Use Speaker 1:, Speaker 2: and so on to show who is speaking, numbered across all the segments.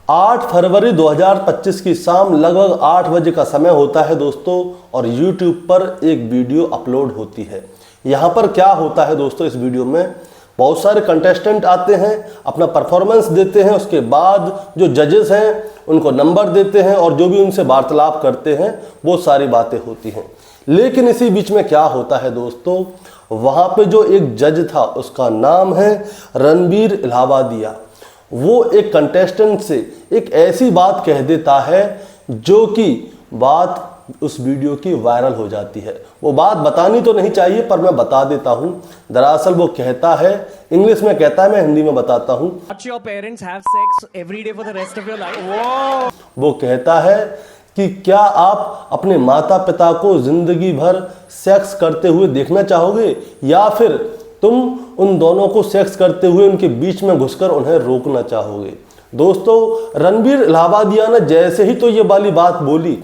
Speaker 1: 8 फरवरी 2025 की शाम लगभग 8 बजे का समय होता है दोस्तों, और YouTube पर एक वीडियो अपलोड होती है। यहाँ पर क्या होता है दोस्तों, इस वीडियो में बहुत सारे कंटेस्टेंट आते हैं, अपना परफॉर्मेंस देते हैं, उसके बाद जो जजेस हैं उनको नंबर देते हैं और जो भी उनसे वार्तालाप करते हैं वो सारी बातें होती हैं। लेकिन इसी बीच में क्या होता है दोस्तों, वहाँ पे जो एक जज था उसका नाम है रणबीर इलाहाबादिया। वो एक कंटेस्टेंट से एक ऐसी बात कह देता है जो कि बात उस वीडियो की वायरल हो जाती है। वो बात बतानी तो नहीं चाहिए पर मैं बता देता हूँ। दरअसल वो कहता है, इंग्लिश में कहता है, मैं हिंदी में बताता हूँ। वो कहता है कि क्या आप अपने माता पिता को जिंदगी भर सेक्स करते हुए देखना चाहोगे, या फिर तुम उन दोनों को सेक्स करते हुए उनके बीच में घुसकर उन्हें रोकना चाहोगे। दोस्तों, रणबीर इलाहाबादिया ने जैसे ही तो ये वाली बात बोली,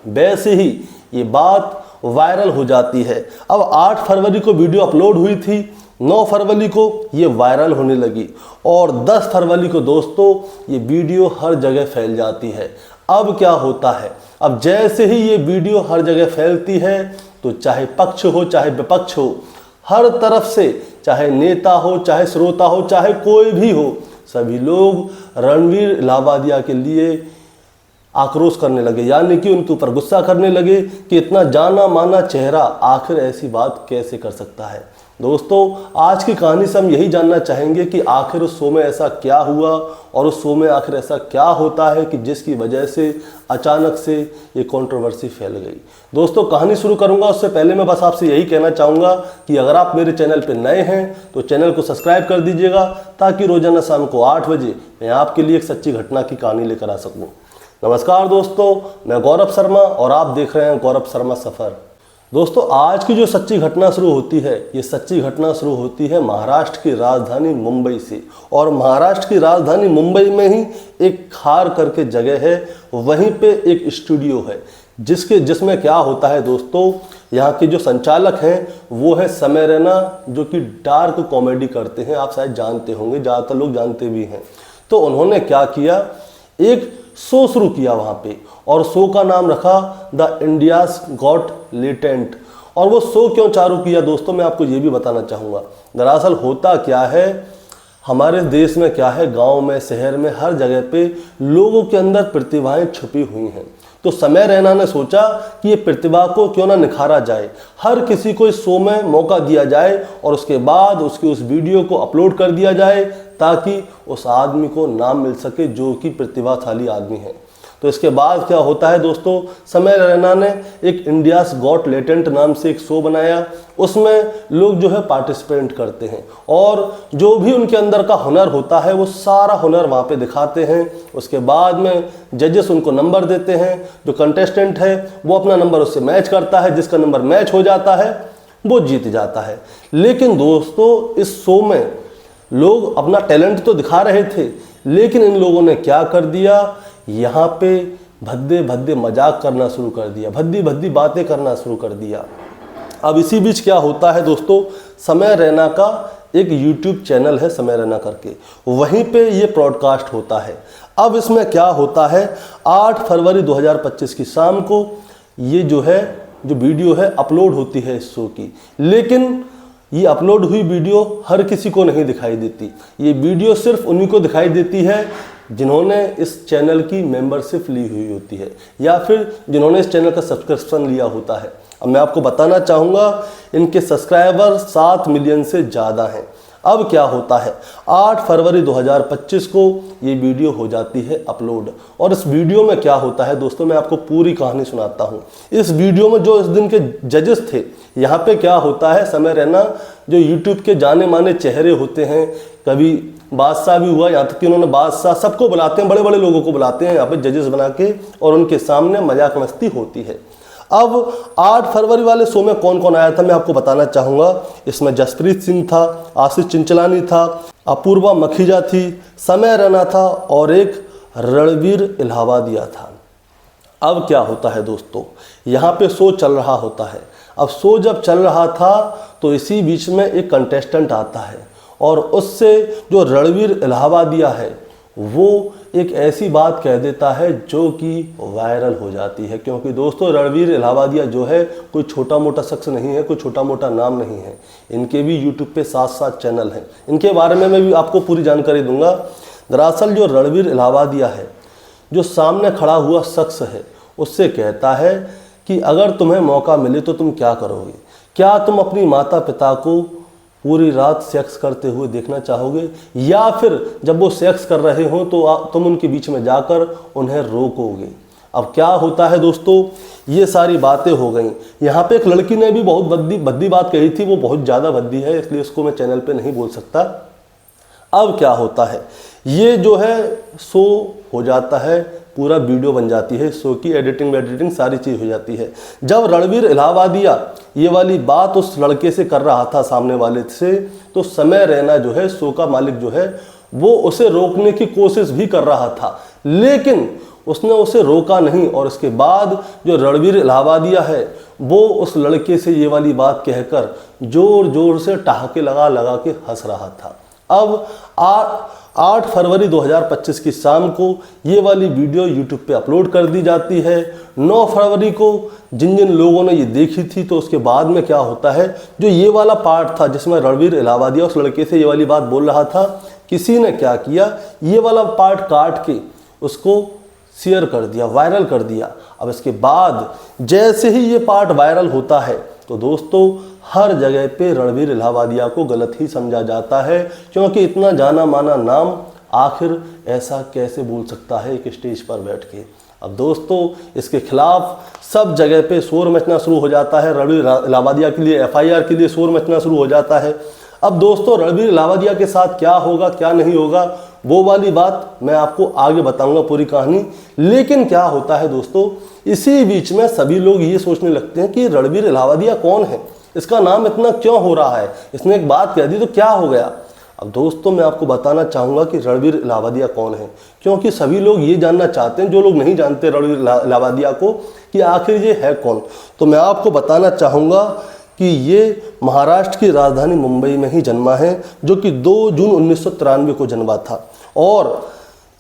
Speaker 1: वैसे ही ये बात वायरल हो जाती है। अब 8 फरवरी को वीडियो अपलोड हुई थी, 9 फरवरी को ये वायरल होने लगी और 10 फरवरी को दोस्तों ये वीडियो हर जगह फैल जाती है। अब क्या होता है, अब जैसे ही ये वीडियो हर जगह फैलती है तो चाहे पक्ष हो चाहे विपक्ष हो, हर तरफ से, चाहे नेता हो चाहे श्रोता हो चाहे कोई भी हो, सभी लोग रणबीर इलाहाबादिया के लिए आक्रोश करने लगे, यानी कि उनके ऊपर गुस्सा करने लगे कि इतना जाना माना चेहरा आखिर ऐसी बात कैसे कर सकता है। दोस्तों, आज की कहानी से हम यही जानना चाहेंगे कि आखिर उस शो में ऐसा क्या हुआ और उस शो में आखिर ऐसा क्या होता है कि जिसकी वजह से अचानक से ये कंट्रोवर्सी फैल गई। दोस्तों, कहानी शुरू करूंगा उससे पहले मैं बस आपसे यही कहना चाहूँगा कि अगर आप मेरे चैनल पर नए हैं तो चैनल को सब्सक्राइब कर दीजिएगा, ताकि रोजाना शाम को 8 बजे मैं आपके लिए एक सच्ची घटना की कहानी लेकर आ सकूँ। नमस्कार दोस्तों, मैं गौरव शर्मा और आप देख रहे हैं गौरव शर्मा सफ़र। दोस्तों, आज की जो सच्ची घटना शुरू होती है, ये सच्ची घटना शुरू होती है महाराष्ट्र की राजधानी मुंबई से। और महाराष्ट्र की राजधानी मुंबई में ही एक खार करके जगह है, वहीं पे एक स्टूडियो है जिसमें क्या होता है दोस्तों, यहाँ के जो संचालक हैं वो है समय रैना, जो कि डार्क कॉमेडी करते हैं। आप शायद जानते होंगे, ज़्यादातर लोग जानते भी हैं। तो उन्होंने क्या किया, एक शो शुरू किया वहाँ पे, और शो का नाम रखा द इंडियाज गॉट लेटेंट। और वो शो क्यों चालू किया दोस्तों, मैं आपको ये भी बताना चाहूँगा। दरअसल होता क्या है, हमारे देश में क्या है, गांव में शहर में हर जगह पे लोगों के अंदर प्रतिभाएं छुपी हुई हैं। तो समय रैना ने सोचा कि ये प्रतिभा को क्यों ना निखारा जाए, हर किसी को इस शो में मौका दिया जाए और उसके बाद उसकी उस वीडियो को अपलोड कर दिया जाए, ताकि उस आदमी को नाम मिल सके जो कि प्रतिभाशाली आदमी है। तो इसके बाद क्या होता है दोस्तों, समय रैना ने एक इंडियाज गॉट लेटेंट नाम से एक शो बनाया। उसमें लोग जो है पार्टिसिपेंट करते हैं और जो भी उनके अंदर का हुनर होता है वो सारा हुनर वहाँ पे दिखाते हैं। उसके बाद में जजेस उनको नंबर देते हैं, जो कंटेस्टेंट है वो अपना नंबर उससे मैच करता है, जिसका नंबर मैच हो जाता है वो जीत जाता है। लेकिन दोस्तों, इस शो में लोग अपना टैलेंट तो दिखा रहे थे, लेकिन इन लोगों ने क्या कर दिया, यहाँ पे भद्दे भद्दे मजाक करना शुरू कर दिया, भद्दी भद्दी बातें करना शुरू कर दिया। अब इसी बीच क्या होता है दोस्तों, समय रैना का एक YouTube चैनल है समय रैना करके, वहीं पे ये ब्रॉडकास्ट होता है। अब इसमें क्या होता है, 8 फरवरी 2025 की शाम को ये जो वीडियो है अपलोड होती है इस शो की। लेकिन ये अपलोड हुई वीडियो हर किसी को नहीं दिखाई देती। ये वीडियो सिर्फ उन्हीं को दिखाई देती है जिन्होंने इस चैनल की मेंबरशिप ली हुई होती है, या फिर जिन्होंने इस चैनल का सब्सक्रिप्शन लिया होता है। अब मैं आपको बताना चाहूँगा, इनके सब्सक्राइबर 7 मिलियन से ज़्यादा हैं। अब क्या होता है, 8 फरवरी 2025 को ये वीडियो हो जाती है अपलोड। और इस वीडियो में क्या होता है दोस्तों, मैं आपको पूरी कहानी सुनाता हूँ। इस वीडियो में जो इस दिन के जजेस थे, यहाँ पे क्या होता है, समय रैना जो YouTube के जाने माने चेहरे होते हैं, कभी बादशाह भी हुआ, यहाँ तक कि उन्होंने बादशाह सबको बुलाते हैं, बड़े बड़े लोगों को बुलाते हैं यहाँ पे जजेस बना के, और उनके सामने मजाक मस्ती होती है। अब 8 फरवरी वाले शो में कौन कौन आया था मैं आपको बताना चाहूँगा। इसमें जसप्रीत सिंह था, आशीष चिंचलानी था, अपूर्वा मखीजा थी, समय रैना था और एक रणबीर इलाहाबादिया था। अब क्या होता है दोस्तों, यहाँ पे शो चल रहा होता है। अब शो जब चल रहा था तो इसी बीच में एक कंटेस्टेंट आता है और उससे जो रणबीर इलाहाबादिया है वो एक ऐसी बात कह देता है जो कि वायरल हो जाती है। क्योंकि दोस्तों रणवीर इलाहाबादिया जो है कोई छोटा मोटा शख्स नहीं है, कोई छोटा मोटा नाम नहीं है। इनके भी यूट्यूब पे 7 चैनल हैं। इनके बारे में मैं भी आपको पूरी जानकारी दूंगा। दरअसल जो रणवीर इलाहाबादिया है, जो सामने खड़ा हुआ शख्स है, उससे कहता है कि अगर तुम्हें मौका मिले तो तुम क्या करोगे? क्या तुम अपनी माता पिता को पूरी रात सेक्स करते हुए देखना चाहोगे, या फिर जब वो सेक्स कर रहे हो तो तुम उनके बीच में जाकर उन्हें रोकोगे? अब क्या होता है दोस्तों, ये सारी बातें हो गई। यहाँ पे एक लड़की ने भी बहुत भद्दी बात कही थी, वो बहुत ज़्यादा भद्दी है, इसलिए उसको मैं चैनल पे नहीं बोल सकता। अब क्या होता है, ये जो है शो हो जाता है, पूरा वीडियो बन जाती है, शो की एडिटिंग सारी चीज़ हो जाती है। जब रणवीर इलाहाबादिया ये वाली बात उस लड़के से कर रहा था, सामने वाले से, तो समय रैना जो है, शो का मालिक जो है, वो उसे रोकने की कोशिश भी कर रहा था, लेकिन उसने उसे रोका नहीं। और इसके बाद जो रणवीर इलाहाबादिया है, वो उस लड़के से ये वाली बात कहकर जोर जोर से ठहाके लगा लगा के हंस रहा था। अब 8 फरवरी 2025 की शाम को ये वाली वीडियो यूट्यूब पे अपलोड कर दी जाती है। 9 फरवरी को जिन जिन लोगों ने ये देखी थी, तो उसके बाद में क्या होता है, जो ये वाला पार्ट था जिसमें रणवीर इलाहाबादिया उस लड़के से ये वाली बात बोल रहा था, किसी ने क्या किया, ये वाला पार्ट काट के उसको शेयर कर दिया, वायरल कर दिया। अब इसके बाद जैसे ही ये पार्ट वायरल होता है, तो दोस्तों हर जगह पे रणवीर इलाहाबादिया को गलत ही समझा जाता है, क्योंकि इतना जाना माना नाम आखिर ऐसा कैसे बोल सकता है एक स्टेज पर बैठ के। अब दोस्तों इसके खिलाफ सब जगह पे शोर मचना शुरू हो जाता है। रणवीर इलाहाबादिया के लिए FIR के लिए शोर मचना शुरू हो जाता है। अब दोस्तों रणवीर इलाहाबादिया के साथ क्या होगा क्या नहीं होगा, वो वाली बात मैं आपको आगे बताऊंगा पूरी कहानी। लेकिन क्या होता है दोस्तों, इसी बीच में सभी लोग ये सोचने लगते हैं कि रणवीर इलाहाबादिया कौन है, इसका नाम इतना क्यों हो रहा है, इसने एक बात कह दी तो क्या हो गया। अब दोस्तों मैं आपको बताना चाहूँगा कि रणवीर इलाहाबादिया कौन है, क्योंकि सभी लोग ये जानना चाहते हैं, जो लोग नहीं जानते रणवीर इलाहाबादिया को, कि आखिर ये है कौन। तो मैं आपको बताना चाहूँगा कि ये महाराष्ट्र की राजधानी मुंबई में ही जन्मा है, जो कि 2 जून 1993 को जन्मा था, और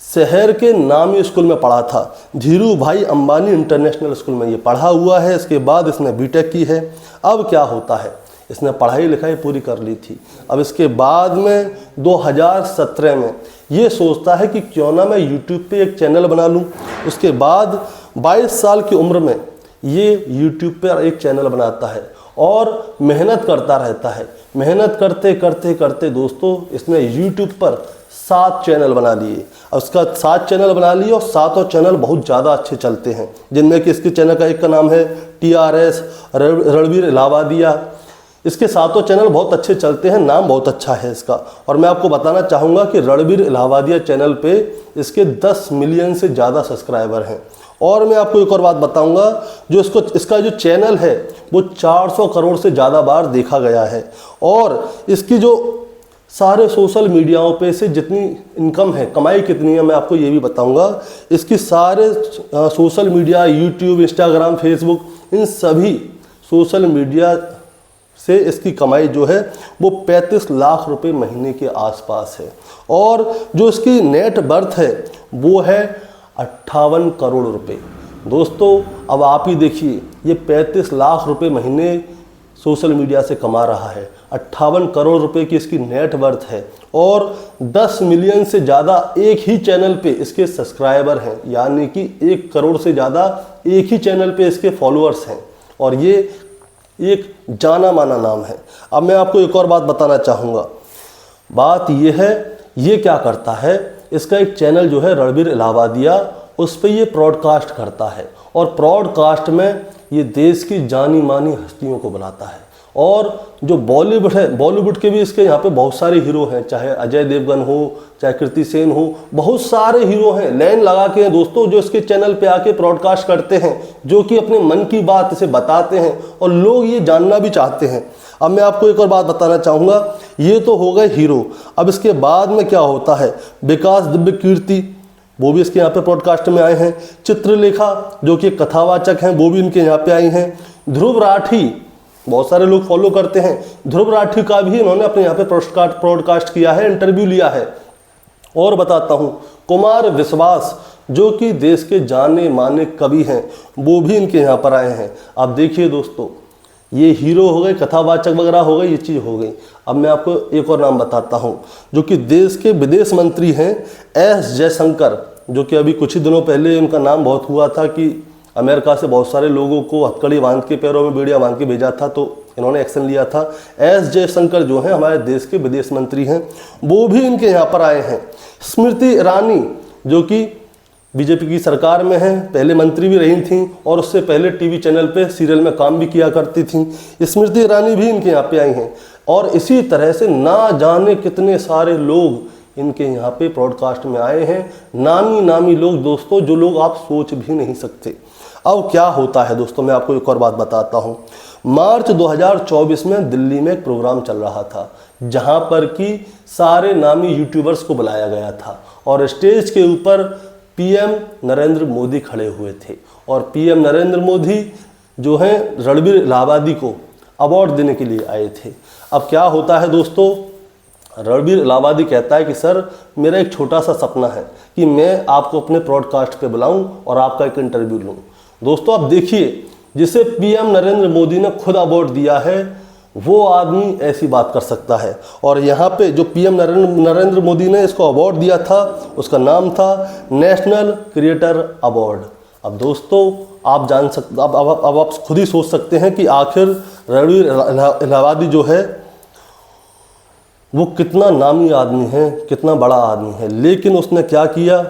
Speaker 1: शहर के नामी स्कूल में पढ़ा था। धीरू भाई अंबानी इंटरनेशनल स्कूल में ये पढ़ा हुआ है। इसके बाद इसने बीटेक की है। अब क्या होता है, इसने पढ़ाई लिखाई पूरी कर ली थी। अब इसके बाद में 2017 में ये सोचता है कि क्यों ना मैं यूट्यूब पे एक चैनल बना लूँ। उसके बाद 22 साल की उम्र में ये यूट्यूब पर एक चैनल बनाता है और मेहनत करता रहता है। मेहनत करते करते करते दोस्तों इसने यूट्यूब पर 7 चैनल बना लिए। उसका 7 चैनल बना लिए और 7 चैनल बहुत ज़्यादा अच्छे चलते हैं, जिनमें कि इसके चैनल का एक का नाम है TRS रणवीर इलाहाबादिया। इसके 7 चैनल बहुत अच्छे चलते हैं, नाम बहुत अच्छा है इसका। और मैं आपको बताना चाहूँगा कि रणवीर इलाहाबादिया चैनल पे इसके 10 मिलियन से ज़्यादा सब्सक्राइबर हैं। और मैं आपको एक और बात बताऊंगा, जो इसका जो चैनल है वो 400 करोड़ से ज़्यादा बार देखा गया है। और इसकी जो सारे सोशल मीडियाओं पे से जितनी इनकम है, कमाई कितनी है, मैं आपको ये भी बताऊंगा। इसकी सारे social media, YouTube, Instagram, Facebook, इन सभी सोशल मीडिया से इसकी कमाई जो है वो 35 लाख रुपए महीने के आसपास है। और जो इसकी नेट वर्थ है वो है 58 करोड़ रुपए। दोस्तों अब आप ही देखिए, ये 35 लाख रुपए महीने सोशल मीडिया से कमा रहा है, 58 करोड़ रुपए की इसकी नेट वर्थ है, और 10 मिलियन से ज़्यादा एक ही चैनल पे इसके सब्सक्राइबर हैं, यानी कि 1 करोड़ से ज़्यादा एक ही चैनल पे इसके फॉलोअर्स हैं। और ये एक जाना माना नाम है। अब मैं आपको एक और बात बताना चाहूँगा। बात ये है, ये क्या करता है, इसका एक चैनल जो है रणवीर इलाहाबादिया, उस पर ये ब्रॉडकास्ट करता है। और ब्रॉडकास्ट में ये देश की जानी मानी हस्तियों को बुलाता है। और जो बॉलीवुड है, बॉलीवुड के भी इसके यहाँ पे बहुत सारे हीरो हैं, चाहे अजय देवगन हो, चाहे कृति सेन हो, बहुत सारे हीरो हैं, लाइन लगा के हैं दोस्तों, जो इसके चैनल पे आके ब्रॉडकास्ट करते हैं, जो कि अपने मन की बात इसे बताते हैं और लोग ये जानना भी चाहते हैं। अब मैं आपको एक और बात बताना चाहूँगा, ये तो हो गए हीरो। अब इसके बाद में क्या होता है, विकास दिव्य कीर्ति, वो भी इसके यहाँ पे पॉडकास्ट में आए हैं। चित्रलेखा जो कि कथावाचक हैं, वो भी इनके यहाँ पे आई हैं। ध्रुव राठी, बहुत सारे लोग फॉलो करते हैं, ध्रुव राठी का भी इन्होंने अपने यहाँ पे पॉडकास्ट किया है, इंटरव्यू लिया है। और बताता हूँ, कुमार विश्वास जो कि देश के जाने माने कवि हैं, वो भी इनके यहाँ पर आए हैं। अब देखिए दोस्तों, ये हीरो हो गए, कथावाचक वगैरह हो गए, ये चीज़ हो गई। अब मैं आपको एक और नाम बताता हूँ जो कि देश के विदेश मंत्री हैं, एस जयशंकर, जो कि अभी कुछ ही दिनों पहले इनका नाम बहुत हुआ था कि अमेरिका से बहुत सारे लोगों को हथकड़ी बांध के, पैरों में बेड़ियाँ बांध के भेजा था, तो इन्होंने एक्शन लिया था। एस जयशंकर जो हैं हमारे देश के विदेश मंत्री हैं, वो भी इनके यहाँ पर आए हैं। स्मृति ईरानी जो कि बीजेपी की सरकार में हैं, पहले मंत्री भी रही थीं और उससे पहले टीवी चैनल पे सीरियल में काम भी किया करती थीं, स्मृति ईरानी भी इनके यहाँ पे आई हैं। और इसी तरह से ना जाने कितने सारे लोग इनके यहाँ पे ब्रॉडकास्ट में आए हैं, नामी नामी लोग दोस्तों, जो लोग आप सोच भी नहीं सकते। अब क्या होता है दोस्तों, मैं आपको एक और बात बताता हूँ। मार्च 2024 में दिल्ली में एक प्रोग्राम चल रहा था जहाँ पर कि सारे नामी यूट्यूबर्स को बुलाया गया था और स्टेज के ऊपर पीएम नरेंद्र मोदी खड़े हुए थे और पीएम नरेंद्र मोदी जो हैं रणबीर इलाहाबादी को अवार्ड देने के लिए आए थे। अब क्या होता है दोस्तों, रणबीर इलाहाबादी कहता है कि सर, मेरा एक छोटा सा सपना है कि मैं आपको अपने ब्रॉडकास्ट पे बुलाऊं और आपका एक इंटरव्यू लूं। दोस्तों आप देखिए, जिसे पीएम नरेंद्र मोदी ने खुद अवार्ड दिया है, वो आदमी ऐसी बात कर सकता है। और यहाँ पे जो पीएम नरेंद्र मोदी ने इसको अवार्ड दिया था, उसका नाम था नेशनल क्रिएटर अवार्ड। अब दोस्तों आप जान सकते, अब आप खुद ही सोच सकते हैं कि आखिर रणबीर इलाहाबादी जो है वो कितना नामी आदमी है, कितना बड़ा आदमी है। लेकिन उसने क्या किया,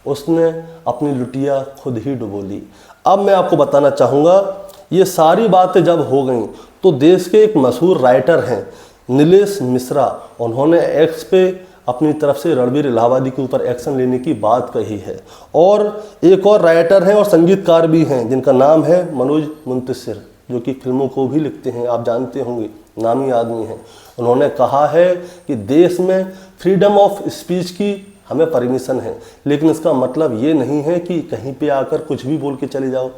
Speaker 1: उसने अपनी लुटिया खुद ही डुबो ली। अब मैं आपको बताना चाहूँगा, ये सारी बातें जब हो गई तो देश के एक मशहूर राइटर हैं नीलेश मिश्रा, उन्होंने एक्स पे अपनी तरफ से रणबीर इलाहाबादी के ऊपर एक्शन लेने की बात कही है। और एक और राइटर हैं और संगीतकार भी हैं जिनका नाम है मनोज मुंतशिर, जो कि फिल्मों को भी लिखते हैं, आप जानते होंगे, नामी आदमी हैं। उन्होंने कहा है कि देश में फ्रीडम ऑफ स्पीच की हमें परमिशन है, लेकिन इसका मतलब ये नहीं है कि कहीं पे आकर कुछ भी बोल के चले जाओ,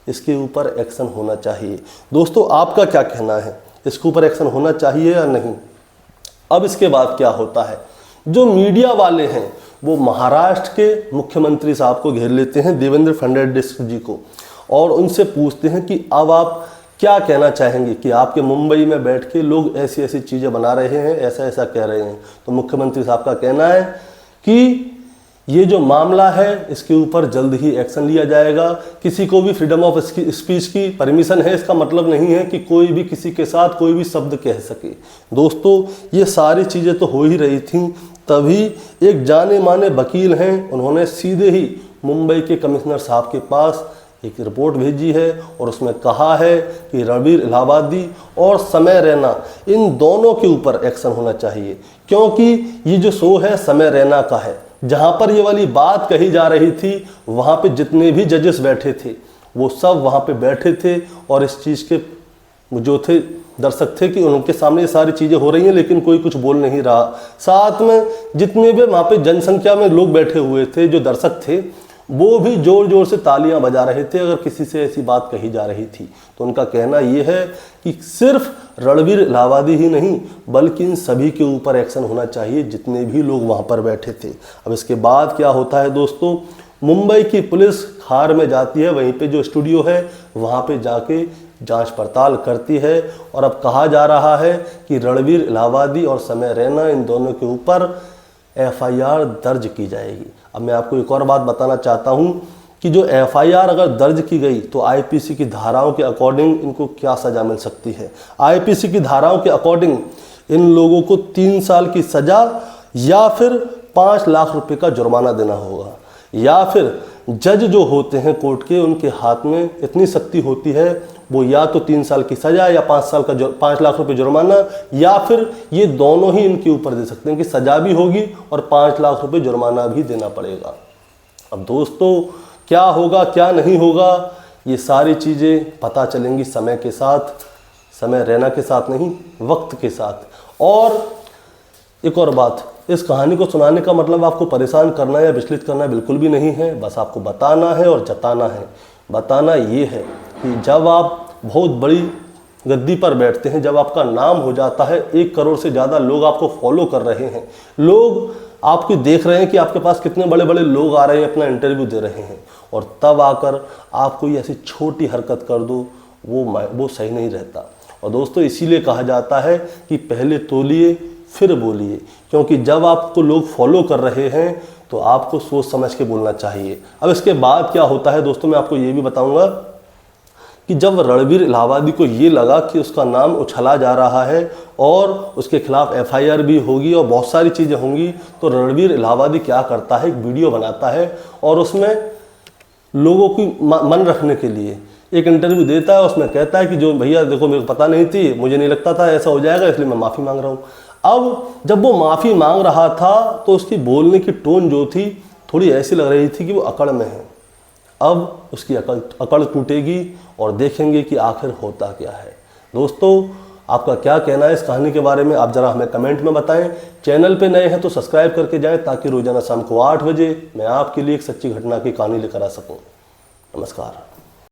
Speaker 1: इसके ऊपर एक्शन होना चाहिए। दोस्तों आपका क्या कहना है, इसके ऊपर एक्शन होना चाहिए या नहीं? अब इसके बाद क्या होता है, जो मीडिया वाले हैं वो महाराष्ट्र के मुख्यमंत्री साहब को घेर लेते हैं, देवेंद्र फडणवीस जी को, और उनसे पूछते हैं कि अब आप क्या कहना चाहेंगे कि आपके मुंबई में बैठ के लोग ऐसी ऐसी चीज़ें बना रहे हैं, ऐसा ऐसा कह रहे हैं। तो मुख्यमंत्री साहब का कहना है कि ये जो मामला है इसके ऊपर जल्द ही एक्शन लिया जाएगा। किसी को भी फ्रीडम ऑफ स्पीच की परमिशन है, इसका मतलब नहीं है कि कोई भी किसी के साथ कोई भी शब्द कह सके। दोस्तों ये सारी चीज़ें तो हो ही रही थी, तभी एक जाने माने वकील हैं, उन्होंने सीधे ही मुंबई के कमिश्नर साहब के पास एक रिपोर्ट भेजी है और उसमें कहा है कि रणबीर इलाहाबादी और समय रैना, इन दोनों के ऊपर एक्शन होना चाहिए। क्योंकि ये जो शो है समय रैना का है, जहाँ पर ये वाली बात कही जा रही थी, वहाँ पे जितने भी जजेस बैठे थे वो सब वहाँ पे बैठे थे और इस चीज़ के जो थे दर्शक थे कि उनके सामने ये सारी चीज़ें हो रही हैं, लेकिन कोई कुछ बोल नहीं रहा। साथ में जितने भी वहाँ पे जनसंख्या में लोग बैठे हुए थे, जो दर्शक थे, वो भी जोर जोर से तालियां बजा रहे थे अगर किसी से ऐसी बात कही जा रही थी। तो उनका कहना ये है कि सिर्फ रणबीर इलाहाबादी ही नहीं बल्कि इन सभी के ऊपर एक्शन होना चाहिए जितने भी लोग वहाँ पर बैठे थे। अब इसके बाद क्या होता है दोस्तों, मुंबई की पुलिस खार में जाती है, वहीं पे जो स्टूडियो है वहाँ पे जाके जांच पड़ताल करती है और अब कहा जा रहा है कि रणबीर इलाहाबादी और समय रैना, इन दोनों के ऊपर FIR दर्ज की जाएगी। अब मैं आपको एक और बात बताना चाहता हूं कि जो FIR अगर दर्ज की गई तो IPC की धाराओं के अकॉर्डिंग इनको क्या सज़ा मिल सकती है। IPC की धाराओं के अकॉर्डिंग इन लोगों को 3 साल की सज़ा या फिर 5 लाख रुपए का जुर्माना देना होगा, या फिर जज जो होते हैं कोर्ट के, उनके हाथ में इतनी शक्ति होती है, वो या तो 3 साल की सज़ा या 5 लाख रुपए जुर्माना, या फिर ये दोनों ही इनके ऊपर दे सकते हैं कि सज़ा भी होगी और 5 लाख रुपए जुर्माना भी देना पड़ेगा। अब दोस्तों क्या होगा क्या नहीं होगा, ये सारी चीज़ें पता चलेंगी समय के साथ, समय रैना के साथ नहीं, वक्त के साथ। और एक और बात, इस कहानी को सुनाने का मतलब आपको परेशान करना या विचलित करना बिल्कुल भी नहीं है, बस आपको बताना है और जताना है। बताना ये है कि जब आप बहुत बड़ी गद्दी पर बैठते हैं, जब आपका नाम हो जाता है, 1 करोड़ से ज़्यादा लोग आपको फॉलो कर रहे हैं, लोग आपकी देख रहे हैं कि आपके पास कितने बड़े बड़े लोग आ रहे हैं, अपना इंटरव्यू दे रहे हैं, और तब आकर आप कोई ऐसी छोटी हरकत कर दो, वो सही नहीं रहता। और दोस्तों इसीलिए कहा जाता है कि पहले तोलिए फिर बोलिए, क्योंकि जब आपको लोग फॉलो कर रहे हैं तो आपको सोच समझ के बोलना चाहिए। अब इसके बाद क्या होता है दोस्तों, मैं आपको ये भी बताऊंगा कि जब रणबीर इलाहाबादी को ये लगा कि उसका नाम उछला जा रहा है और उसके खिलाफ FIR भी होगी और बहुत सारी चीज़ें होंगी, तो रणबीर इलाहाबादी क्या करता है, एक वीडियो बनाता है और उसमें लोगों की मन रखने के लिए एक इंटरव्यू देता है। उसमें कहता है कि जो भैया देखो, मेरे को पता नहीं थी, मुझे नहीं लगता था ऐसा हो जाएगा, इसलिए मैं माफ़ी मांग रहा हूँ। अब जब वो माफ़ी मांग रहा था तो उसकी बोलने की टोन जो थी थोड़ी ऐसी लग रही थी कि वो अकड़ में है। अब उसकी अकड़ टूटेगी और देखेंगे कि आखिर होता क्या है। दोस्तों आपका क्या कहना है इस कहानी के बारे में, आप ज़रा हमें कमेंट में बताएं। चैनल पे नए हैं तो सब्सक्राइब करके जाएं, ताकि रोज़ाना शाम को 8 बजे मैं आपके लिए एक सच्ची घटना की कहानी लेकर आ सकूं। नमस्कार।